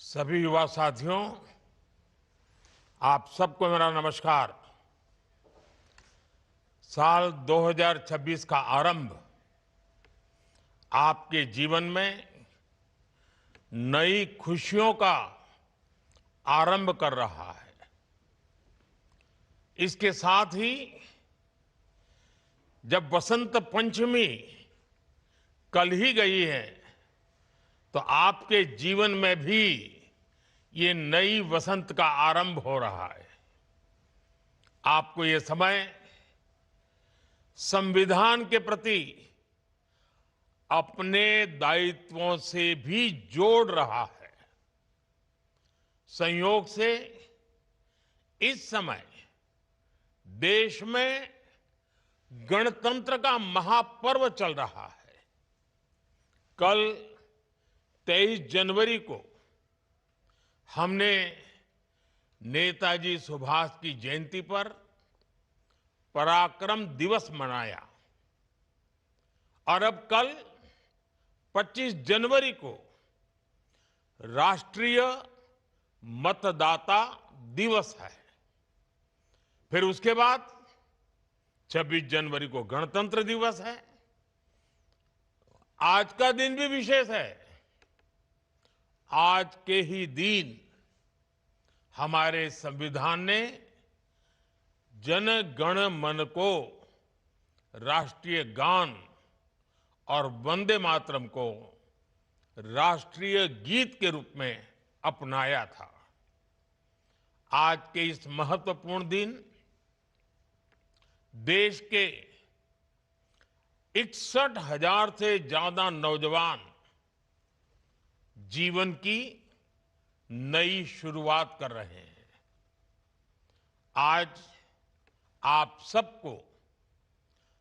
सभी युवा साथियों, आप सबको मेरा नमस्कार। साल 2026 का आरंभ आपके जीवन में नई खुशियों का आरंभ कर रहा है। इसके साथ ही जब बसंत पंचमी कल ही गई है, तो आपके जीवन में भी ये नई वसंत का आरंभ हो रहा है। आपको ये समय संविधान के प्रति अपने दायित्वों से भी जोड़ रहा है। संयोग से इस समय देश में गणतंत्र का महापर्व चल रहा है। कल 23 जनवरी को हमने नेताजी सुभाष की जयंती पर पराक्रम दिवस मनाया और अब कल 25 जनवरी को राष्ट्रीय मतदाता दिवस है। फिर उसके बाद 26 जनवरी को गणतंत्र दिवस है। आज का दिन भी विशेष है। आज के ही दिन हमारे संविधान ने जन गण मन को राष्ट्रीय गान और वंदे मातरम को राष्ट्रीय गीत के रूप में अपनाया था। आज के इस महत्वपूर्ण दिन देश के 61,000 से ज्यादा नौजवान जीवन की नई शुरुआत कर रहे हैं। आज आप सबको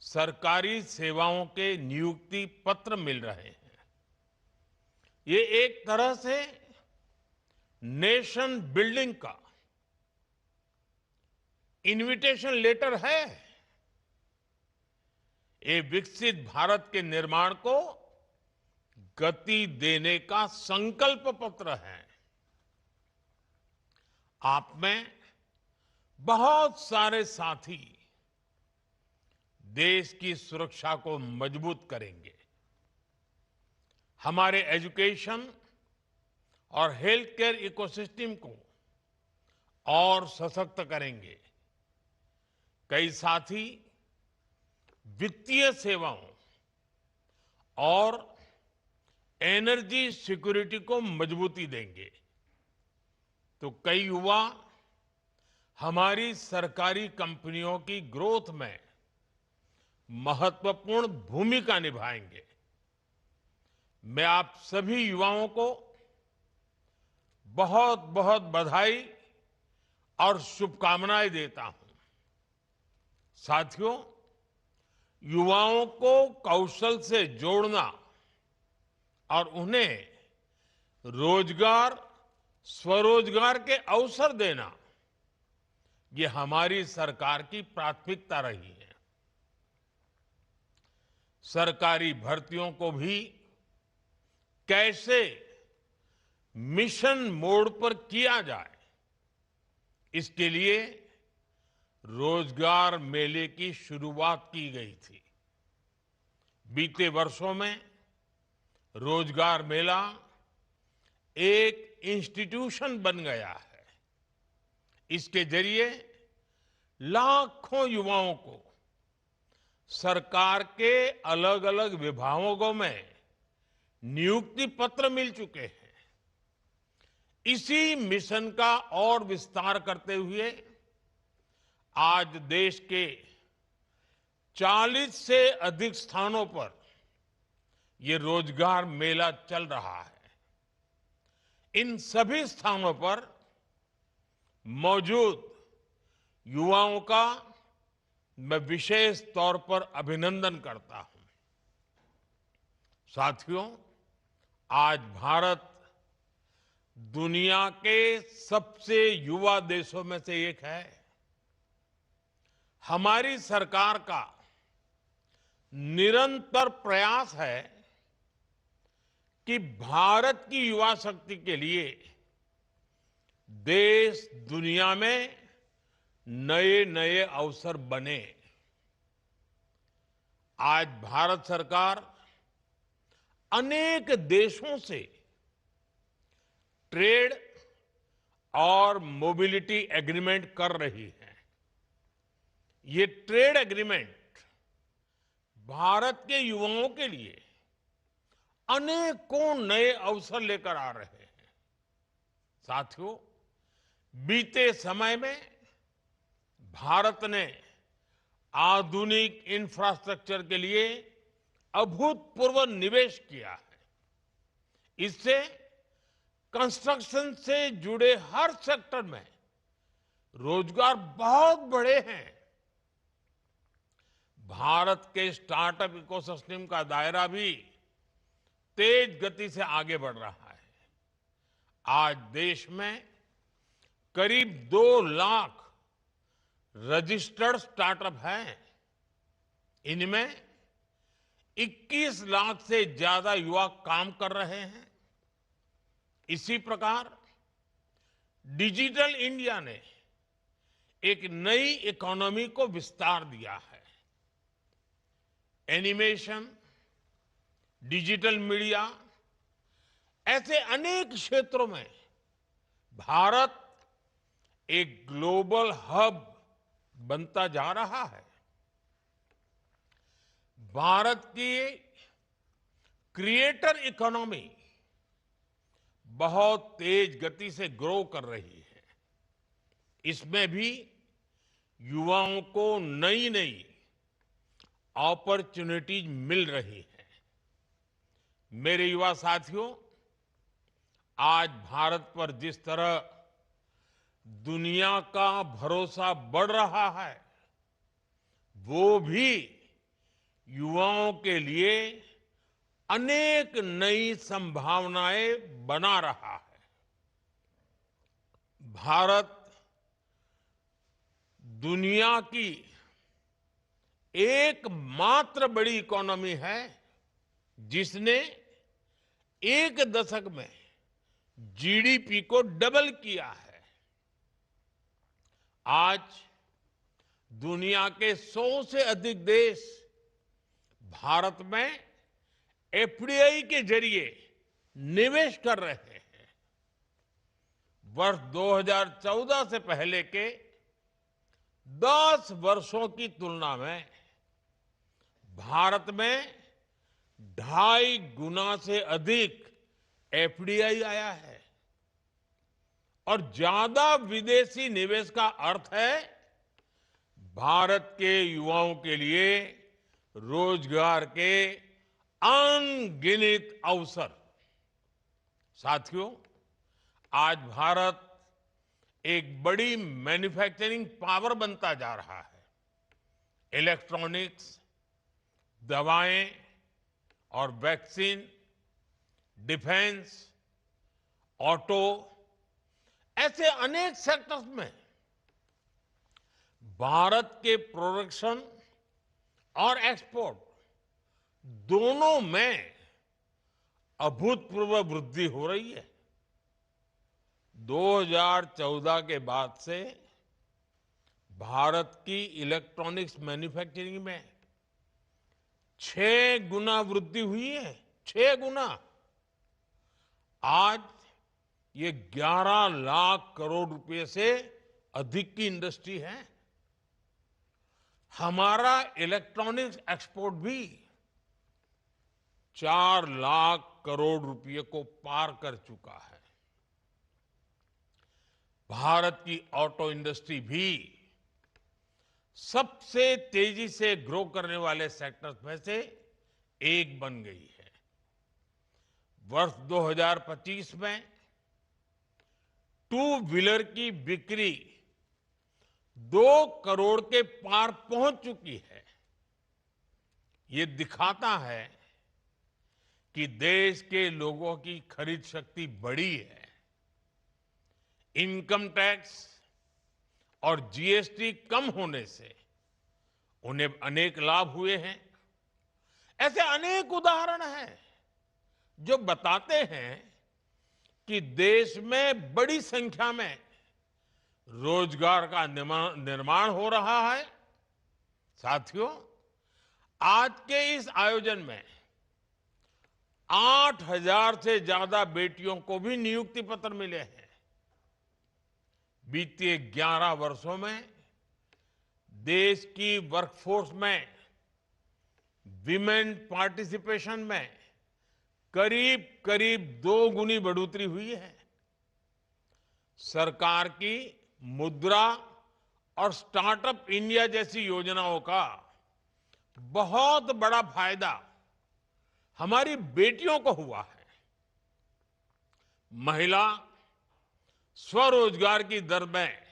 सरकारी सेवाओं के नियुक्ति पत्र मिल रहे हैं। ये एक तरह से नेशन बिल्डिंग का इनविटेशन लेटर है। ये विकसित भारत के निर्माण को गति देने का संकल्प पत्र है। आप में बहुत सारे साथी देश की सुरक्षा को मजबूत करेंगे, हमारे एजुकेशन और हेल्थ केयर इकोसिस्टम को और सशक्त करेंगे। कई साथी वित्तीय सेवाओं और एनर्जी सिक्योरिटी को मजबूती देंगे, तो कई युवा हमारी सरकारी कंपनियों की ग्रोथ में महत्वपूर्ण भूमिका निभाएंगे। मैं आप सभी युवाओं को बहुत बहुत बधाई और शुभकामनाएं देता हूं। साथियों, युवाओं को कौशल से जोड़ना और उन्हें रोजगार, स्वरोजगार के अवसर देना, ये हमारी सरकार की प्राथमिकता रही है। सरकारी भर्तियों को भी कैसे मिशन मोड पर किया जाए, इसके लिए रोजगार मेले की शुरुआत की गई थी। बीते वर्षों में रोजगार मेला एक इंस्टीट्यूशन बन गया है। इसके जरिए लाखों युवाओं को सरकार के अलग अलग विभागों में नियुक्ति पत्र मिल चुके हैं। इसी मिशन का और विस्तार करते हुए आज देश के 40 से अधिक स्थानों पर यह रोजगार मेला चल रहा है। इन सभी स्थानों पर मौजूद युवाओं का मैं विशेष तौर पर अभिनंदन करता हूं। साथियों, आज भारत दुनिया के सबसे युवा देशों में से एक है। हमारी सरकार का निरंतर प्रयास है कि भारत की युवा शक्ति के लिए देश दुनिया में नए नए अवसर बने। आज भारत सरकार अनेक देशों से ट्रेड और मोबिलिटी एग्रीमेंट कर रही है। ये ट्रेड एग्रीमेंट भारत के युवाओं के लिए अनेकों नए अवसर लेकर आ रहे हैं। साथियों, बीते समय में भारत ने आधुनिक इंफ्रास्ट्रक्चर के लिए अभूतपूर्व निवेश किया है। इससे कंस्ट्रक्शन से जुड़े हर सेक्टर में रोजगार बहुत बढ़े हैं। भारत के स्टार्टअप इकोसिस्टम का दायरा भी तेज गति से आगे बढ़ रहा है। आज देश में करीब 2 लाख रजिस्टर्ड स्टार्टअप हैं। इनमें 21 लाख से ज्यादा युवा काम कर रहे हैं। इसी प्रकार डिजिटल इंडिया ने एक नई इकोनॉमी को विस्तार दिया है। एनिमेशन, डिजिटल मीडिया, ऐसे अनेक क्षेत्रों में भारत एक ग्लोबल हब बनता जा रहा है। भारत की क्रिएटर इकोनॉमी बहुत तेज गति से ग्रो कर रही है। इसमें भी युवाओं को नई नई अपॉर्चुनिटीज मिल रही है। मेरे युवा साथियों, आज भारत पर जिस तरह दुनिया का भरोसा बढ़ रहा है, वो भी युवाओं के लिए अनेक नई संभावनाएं बना रहा है। भारत दुनिया की एकमात्र बड़ी इकोनॉमी है जिसने एक दशक में जीडीपी को डबल किया है। आज दुनिया के 100 से अधिक देश भारत में एफडीआई के जरिए निवेश कर रहे हैं। वर्ष 2014 से पहले के 10 वर्षों की तुलना में भारत में 2.5 गुना से अधिक एफडीआई आया है। और ज्यादा विदेशी निवेश का अर्थ है भारत के युवाओं के लिए रोजगार के अनगिनत अवसर। साथियों, आज भारत एक बड़ी मैन्युफैक्चरिंग पावर बनता जा रहा है। इलेक्ट्रॉनिक्स, दवाएं और वैक्सीन, डिफेंस, ऑटो, ऐसे अनेक सेक्टर्स में भारत के प्रोडक्शन और एक्सपोर्ट दोनों में अभूतपूर्व वृद्धि हो रही है। 2014 के बाद से भारत की इलेक्ट्रॉनिक्स मैन्युफैक्चरिंग में 6 गुना वृद्धि हुई है। 6 गुना। आज ये 11 लाख करोड़ रुपए से अधिक की इंडस्ट्री है। हमारा इलेक्ट्रॉनिक्स एक्सपोर्ट भी 4 लाख करोड़ रुपए को पार कर चुका है। भारत की ऑटो इंडस्ट्री भी सबसे तेजी से ग्रो करने वाले सेक्टर्स में से एक बन गई है। वर्ष 2025 में 2 व्हीलर की बिक्री 2 करोड़ के पार पहुंच चुकी है। ये दिखाता है कि देश के लोगों की खरीद शक्ति बढ़ी है। इनकम टैक्स और जीएसटी कम होने से उन्हें अनेक लाभ हुए हैं। ऐसे अनेक उदाहरण हैं जो बताते हैं कि देश में बड़ी संख्या में रोजगार का निर्माण हो रहा है। साथियों, आज के इस आयोजन में 8,000 से ज्यादा बेटियों को भी नियुक्ति पत्र मिले हैं। बीते 11 वर्षों में देश की वर्कफोर्स में विमेन पार्टिसिपेशन में करीब करीब 2 गुनी बढ़ोतरी हुई है। सरकार की मुद्रा और स्टार्टअप इंडिया जैसी योजनाओं का बहुत बड़ा फायदा हमारी बेटियों को हुआ है। महिला स्वरोजगार की दर में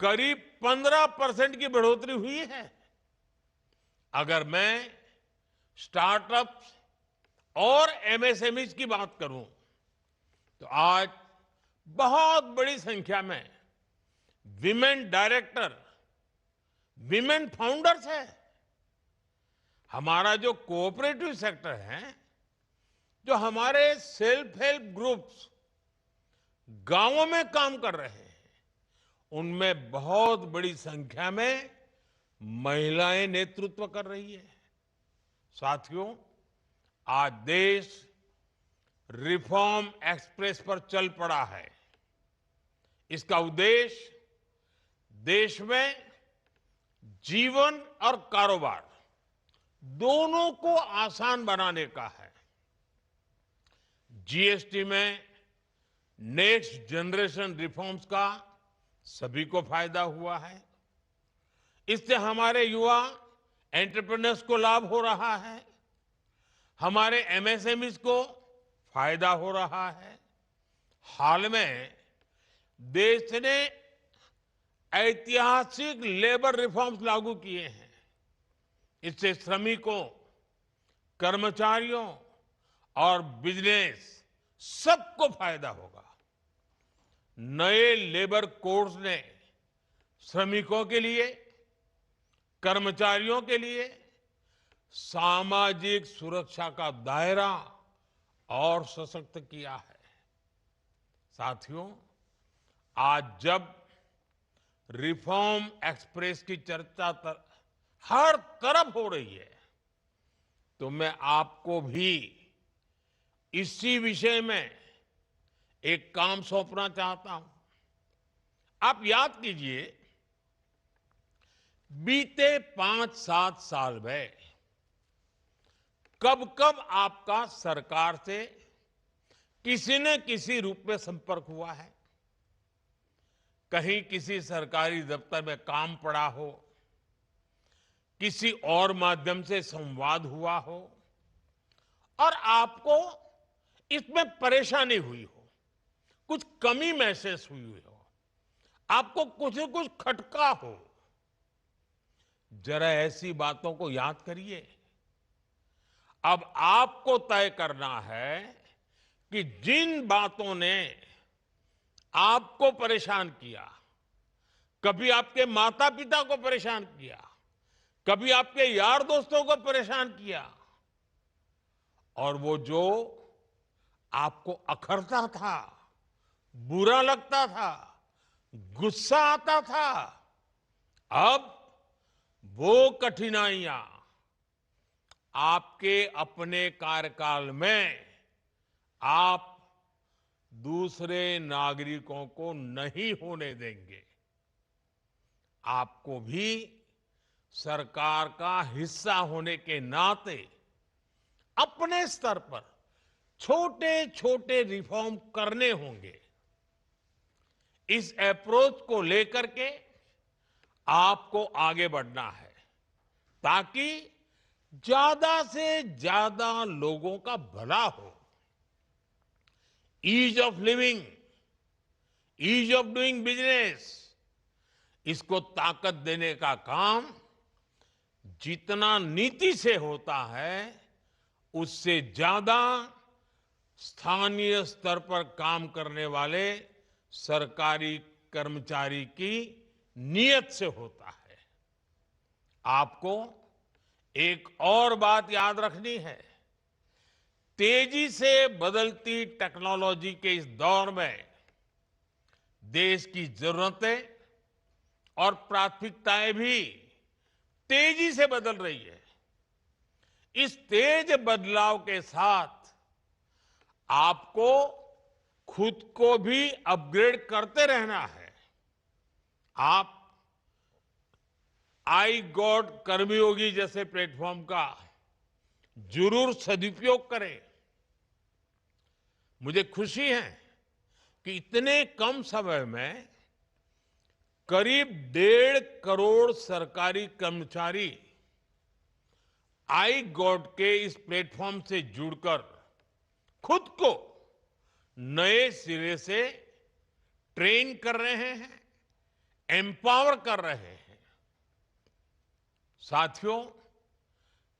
करीब 15% की बढ़ोतरी हुई है। अगर मैं स्टार्टअप्स और एमएसएमईज की बात करूं तो आज बहुत बड़ी संख्या में विमेन डायरेक्टर, विमेन फाउंडर्स है। हमारा जो कोऑपरेटिव सेक्टर है, जो हमारे सेल्फ हेल्प ग्रुप्स गांवों में काम कर रहे हैं, उनमें बहुत बड़ी संख्या में महिलाएं नेतृत्व कर रही है। साथियों, आज देश रिफॉर्म एक्सप्रेस पर चल पड़ा है। इसका उद्देश्य देश में जीवन और कारोबार दोनों को आसान बनाने का है। जीएसटी में नेक्स्ट जनरेशन रिफॉर्म्स का सभी को फायदा हुआ है। इससे हमारे युवा एंटरप्रेन्योर्स को लाभ हो रहा है, हमारे एमएसएमईज को फायदा हो रहा है। हाल में देश ने ऐतिहासिक लेबर रिफॉर्म्स लागू किए हैं। इससे श्रमिकों, कर्मचारियों और बिजनेस सबको फायदा होगा। नए लेबर कोड्स ने श्रमिकों के लिए, कर्मचारियों के लिए सामाजिक सुरक्षा का दायरा और सशक्त किया है। साथियों, आज जब रिफॉर्म एक्सप्रेस की चर्चा हर तरफ हो रही है, तो मैं आपको भी इसी विषय में एक काम सौंपना चाहता हूं। आप याद कीजिए, बीते 5-7 साल में कब कब आपका सरकार से किसी न किसी रूप में संपर्क हुआ है। कहीं किसी सरकारी दफ्तर में काम पड़ा हो, किसी और माध्यम से संवाद हुआ हो और आपको इसमें परेशानी हुई हो, कुछ कमी महसूस हुई हो, आपको कुछ न कुछ खटका हो। जरा ऐसी बातों को याद करिए। अब आपको तय करना है कि जिन बातों ने आपको परेशान किया, कभी आपके माता पिता को परेशान किया, कभी आपके यार दोस्तों को परेशान किया, और वो जो आपको अखरता था, बुरा लगता था, गुस्सा आता था, अब वो कठिनाइयां आपके अपने कार्यकाल में आप दूसरे नागरिकों को नहीं होने देंगे। आपको भी सरकार का हिस्सा होने के नाते अपने स्तर पर छोटे छोटे रिफॉर्म करने होंगे। इस अप्रोच को लेकर के आपको आगे बढ़ना है, ताकि ज्यादा से ज्यादा लोगों का भला हो। Ease of living, ease of doing business, इसको ताकत देने का काम जितना नीति से होता है, उससे ज्यादा स्थानीय स्तर पर काम करने वाले सरकारी कर्मचारी की नीयत से होता है। आपको एक और बात याद रखनी है तेजी से बदलती टेक्नोलॉजी के इस दौर में देश की जरूरतें और प्राथमिकताएं भी तेजी से बदल रही है। इस तेज बदलाव के साथ आपको खुद को भी अपग्रेड करते रहना है। आप आई गॉड कर्मयोगी जैसे प्लेटफॉर्म का जरूर सदुपयोग करें। मुझे खुशी है कि इतने कम समय में करीब 1.5 करोड़ सरकारी कर्मचारी आई गॉड के इस प्लेटफॉर्म से जुड़कर खुद को नए सिरे से ट्रेन कर रहे हैं, एम्पावर कर रहे हैं। साथियों,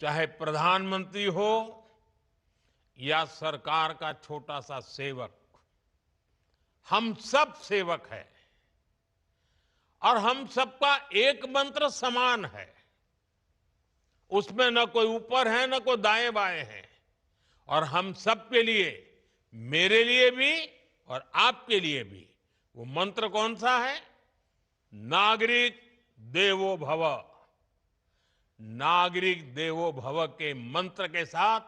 चाहे प्रधानमंत्री हो या सरकार का छोटा सा सेवक, हम सब सेवक हैं और हम सबका एक मंत्र समान है। उसमें न कोई ऊपर है न कोई दाएं बाएं है। और हम सबके लिए, मेरे लिए भी और आपके लिए भी, वो मंत्र कौन सा है? नागरिक देवो भव। नागरिक देवो भव के मंत्र के साथ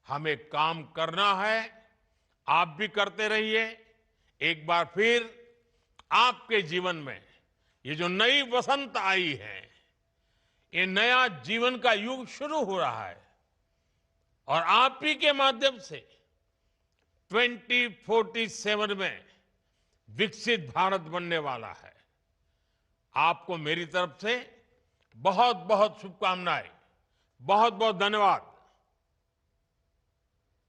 हमें काम करना है। आप भी करते रहिए। एक बार फिर आपके जीवन में ये जो नई वसंत आई है, ये नया जीवन का युग शुरू हो रहा है और आप ही के माध्यम से 2047 में विकसित भारत बनने वाला है। आपको मेरी तरफ से बहुत बहुत शुभकामनाएं। बहुत बहुत धन्यवाद।